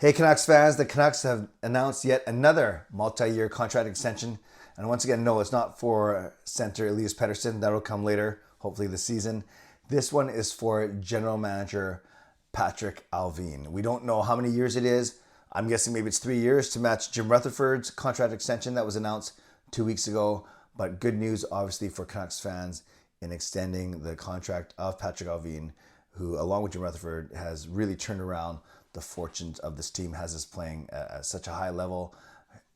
Hey Canucks fans, the Canucks have announced yet another multi-year contract extension. And once again, no, it's not for center Elias Pettersson. That'll come later, hopefully this season. This one is for General Manager Patrik Allvin. We don't know how many years it is. I'm guessing maybe it's 3 years to match Jim Rutherford's contract extension that was announced 2 weeks ago. But good news, obviously, for Canucks fans in extending the contract of Patrik Allvin, who, along with Jim Rutherford, has really turned around the fortunes of this team, has us playing at such a high level.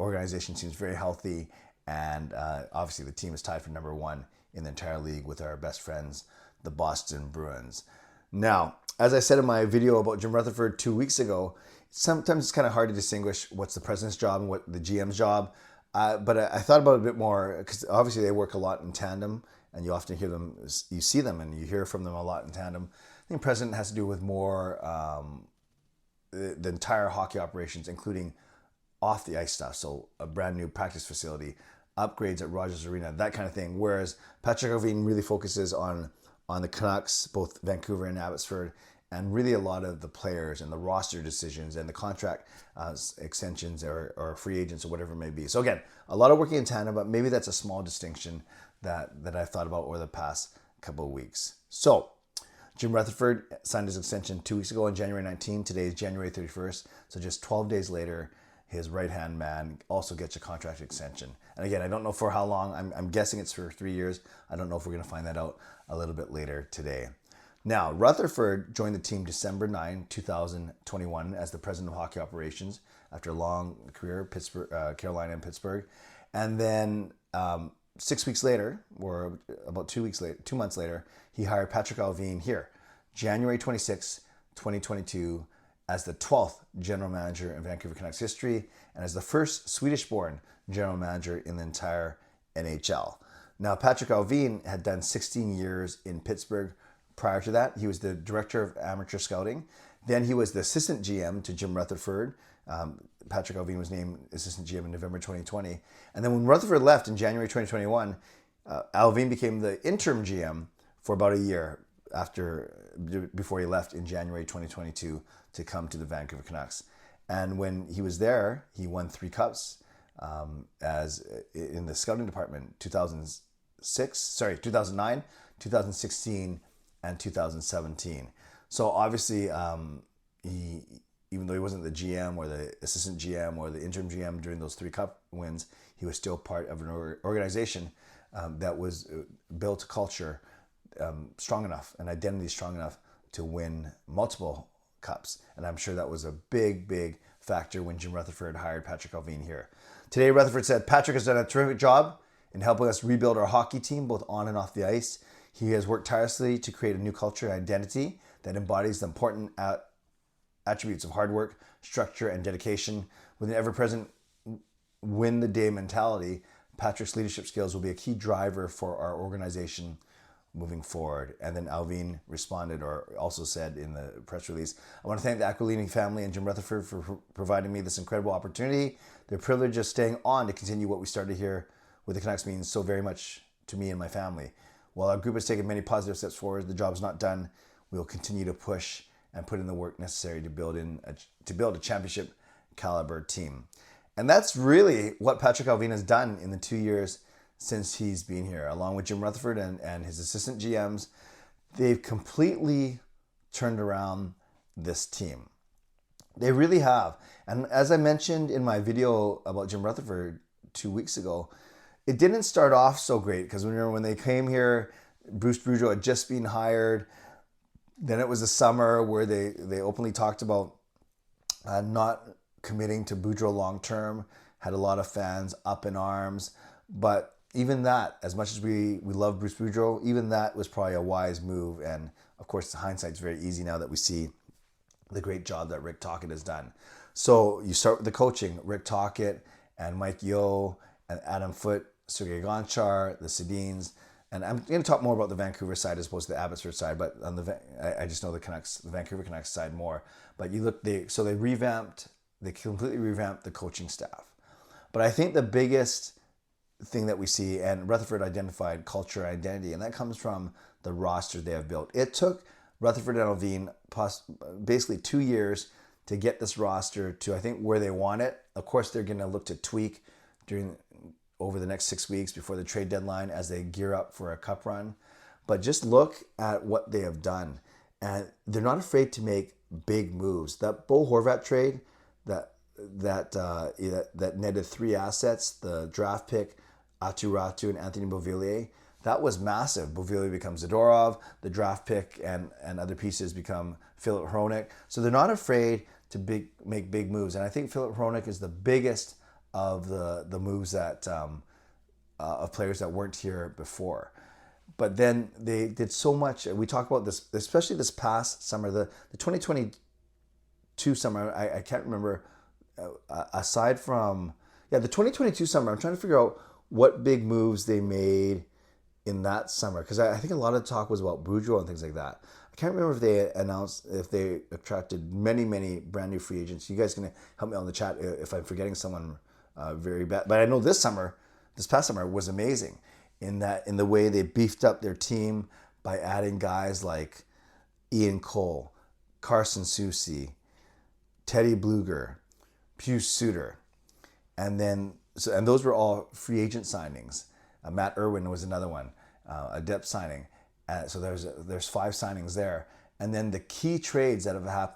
Organization seems very healthy, and obviously the team is tied for number one in the entire league with our best friends, the Boston Bruins. Now, as I said in my video about Jim Rutherford 2 weeks ago, sometimes it's kind of hard to distinguish what's the president's job and what the GM's job. But I thought about it a bit more because obviously they work a lot in tandem, and you often hear them, you see them, and you hear from them a lot in tandem. I think president has to do with more the entire hockey operations, including off the ice stuff. So a brand new practice facility, upgrades at Rogers Arena, that kind of thing. Whereas Patrik Allvin really focuses on the Canucks, both Vancouver and Abbotsford, and really a lot of the players and the roster decisions and the contract extensions or free agents or whatever it may be. So again, a lot of working in tandem, but maybe that's a small distinction that I've thought about over the past couple of weeks. So Jim Rutherford signed his extension 2 weeks ago on January 19. Today is January 31st. So just 12 days later, his right-hand man also gets a contract extension. And again, I don't know for how long. I'm guessing it's for 3 years. I don't know if we're going to find that out a little bit later today. Now, Rutherford joined the team December 9, 2021 as the president of hockey operations after a long career, Carolina and Pittsburgh. And then 6 weeks later, or about 2 months later, he hired Patrik Allvin here, January 26, 2022, as the 12th general manager in Vancouver Canucks history and as the first Swedish-born general manager in the entire NHL. Now, Patrik Allvin had done 16 years in Pittsburgh. Prior to that, he was the director of amateur scouting. Then he was the assistant GM to Jim Rutherford. Patrik Allvin was named assistant GM in November 2020. And then when Rutherford left in January 2021, Allvin became the interim GM for about a year before he left in January 2022 to come to the Vancouver Canucks. And when he was there, he won 3 cups as in the scouting department, 2009, 2016, and 2017. So obviously, even though he wasn't the GM or the assistant GM or the interim GM during those 3 cup wins, he was still part of an organization that was built a culture strong enough, an identity strong enough to win multiple cups. And I'm sure that was a big, big factor when Jim Rutherford hired Patrik Allvin here. Today, Rutherford said, Patrik has done a terrific job in helping us rebuild our hockey team, both on and off the ice. He has worked tirelessly to create a new culture and identity that embodies the important attributes of hard work, structure, and dedication. With an ever-present win-the-day mentality, Patrik's leadership skills will be a key driver for our organization moving forward. And then Allvin responded, or also said in the press release, I want to thank the Aquilini family and Jim Rutherford for providing me this incredible opportunity. The privilege of staying on to continue what we started here with the Canucks means so very much to me and my family. While our group has taken many positive steps forward, the job's not done. We will continue to push and put in the work necessary to build a championship caliber team. And that's really what Patrik Allvin has done in the 2 years since he's been here, along with Jim Rutherford and his assistant GMs. They've completely turned around this team. They really have. And as I mentioned in my video about Jim Rutherford 2 weeks ago, it didn't start off so great because remember when they came here, Bruce Boudreau had just been hired. Then it was the summer where they openly talked about not committing to Boudreau long term, had a lot of fans up in arms. But even that, as much as we love Bruce Boudreau, even that was probably a wise move. And of course, hindsight's very easy now that we see the great job that Rick Tocchet has done. So you start with the coaching, Rick Tocchet and Mike Yeo and Adam Foote, Sergei Gonchar, the Sedins. And I'm going to talk more about the Vancouver side as opposed to the Abbotsford side, but on I just know the Vancouver Canucks side more. But they completely revamped the coaching staff. But I think the biggest thing that we see, and Rutherford identified culture and identity, and that comes from the roster they have built. It took Rutherford and Allvin basically 2 years to get this roster to, I think, where they want it. Of course, they're going to look to tweak over the next 6 weeks before the trade deadline as they gear up for a cup run. But just look at what they have done. And they're not afraid to make big moves. That Bo Horvat trade that netted 3 assets, the draft pick, Aatu Räty and Anthony Beauvillier, that was massive. Beauvillier becomes Zadorov, the draft pick and other pieces become Filip Hronek. So they're not afraid to make big moves. And I think Filip Hronek is the biggest of the moves that of players that weren't here before. But then they did so much. We talked about this, especially this past summer, the 2022 summer. I can't remember. Aside from the 2022 summer, I'm trying to figure out what big moves they made in that summer, because I think a lot of talk was about Boudreaux and things like that. I can't remember if they attracted many brand new free agents. You guys can help me on the chat if I'm forgetting someone very bad. But I know this past summer was amazing in the way they beefed up their team by adding guys like Ian Cole, Carson Soucy, Teddy Bluger, Pius Suter, and those were all free agent signings. Matt Irwin was another one, a depth signing. So there's 5 signings there, and then the key trades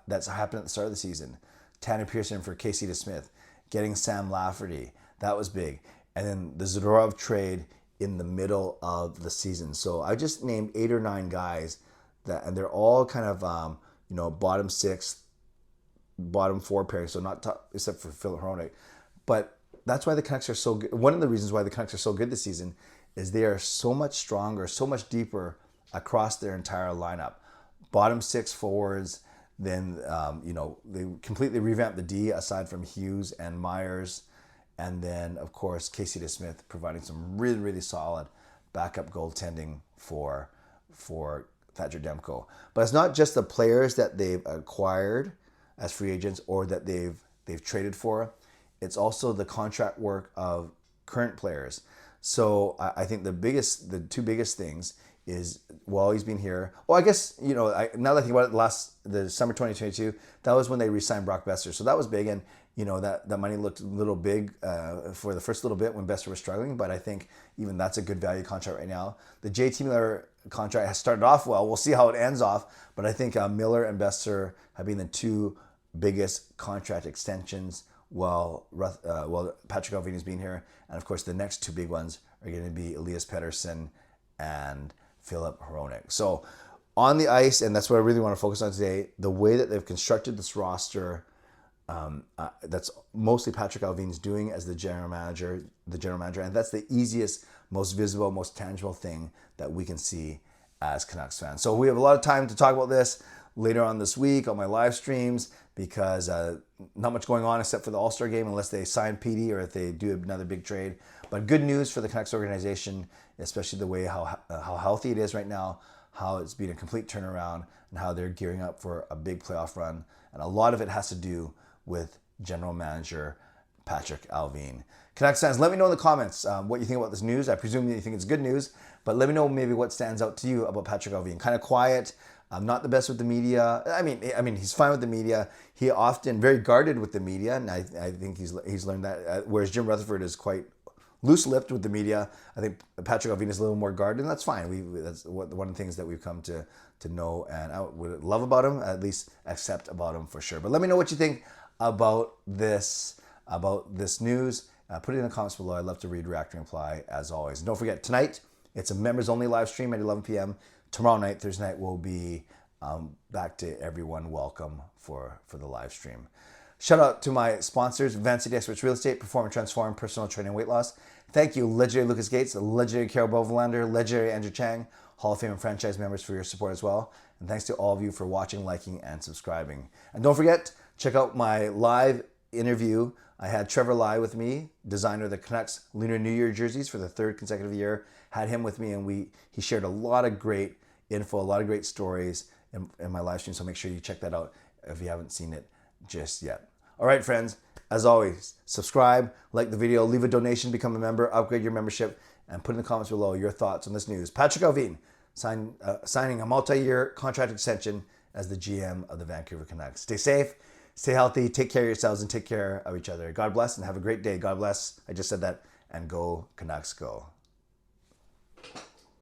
that's happened at the start of the season: Tanner Pearson for Casey DeSmith, getting Sam Lafferty, that was big, and then the Zadorov trade in the middle of the season. So I just named 8 or 9 guys and they're all kind of bottom 6, bottom 4 pairing. So not top, except for Filip Hronek, but that's why the Canucks are so good. One of the reasons why the Canucks are so good this season is they are so much stronger, so much deeper across their entire lineup. Bottom 6 forwards, then they completely revamped the D aside from Hughes and Myers, and then of course Casey DeSmith providing some really solid backup goaltending for Thatcher Demko. But it's not just the players that they've acquired as free agents or that they've traded for. It's also the contract work of current players. So I think the 2 biggest things is, while he's been here, well, I guess, now that I think about it, the summer 2022, that was when they re-signed Brock Besser. So that was big, and that money looked a little big for the first little bit when Besser was struggling, but I think even that's a good value contract right now. The JT Miller contract has started off well. We'll see how it ends off, but I think Miller and Besser have been the 2 biggest contract extensions while Patrik Allvin has been here. And of course, the next 2 big ones are going to be Elias Pettersson and Filip Hronek. So on the ice, and that's what I really want to focus on today, the way that they've constructed this roster, that's mostly Patrik Allvin's doing as the general manager, and that's the easiest, most visible, most tangible thing that we can see as Canucks fans. So we have a lot of time to talk about this later on this week on my live streams, because not much going on except for the All-Star game, unless they sign PD or if they do another big trade. But good news for the Canucks organization, especially the way how healthy it is right now, how it's been a complete turnaround, and how they're gearing up for a big playoff run. And a lot of it has to do with General Manager Patrik Allvin. Canucks fans, let me know in the comments what you think about this news. I presume that you think it's good news, but let me know maybe what stands out to you about Patrik Allvin. Kind of quiet, not the best with the media. I mean, he's fine with the media. He often very guarded with the media, and I think he's learned that. Whereas Jim Rutherford is quite loose-lipped with the media. I think Patrik Allvin is a little more guarded, and that's fine. That's one of the things that we've come to know and I would love about him, at least accept about him for sure. But let me know what you think about this news. Put it in the comments below. I'd love to read, react, and reply as always. And don't forget, tonight it's a members-only live stream at 11 p.m. Tomorrow night, Thursday night, will be back to everyone. Welcome for the live stream. Shout out to my sponsors, Advanced City Experts Real Estate, Perform and Transform, Personal Training, Weight Loss. Thank you, legendary Lucas Gates, legendary Carol Bovelander, legendary Andrew Chang, Hall of Fame and franchise members, for your support as well. And thanks to all of you for watching, liking, and subscribing. And don't forget, check out my live interview. I had Trevor Lai with me, designer of the Canucks Lunar New Year jerseys for the 3rd consecutive year. Had him with me, and he shared a lot of great info, a lot of great stories in my live stream. So make sure you check that out if you haven't seen it just yet. All right, friends, as always, subscribe, like the video, leave a donation, become a member, upgrade your membership, and put in the comments below your thoughts on this news. Patrik Allvin signing a multi-year contract extension as the GM of the Vancouver Canucks. Stay safe, Stay healthy, take care of yourselves, and take care of each other. God bless, and have a great day. God bless. I just said that. And go Canucks, go.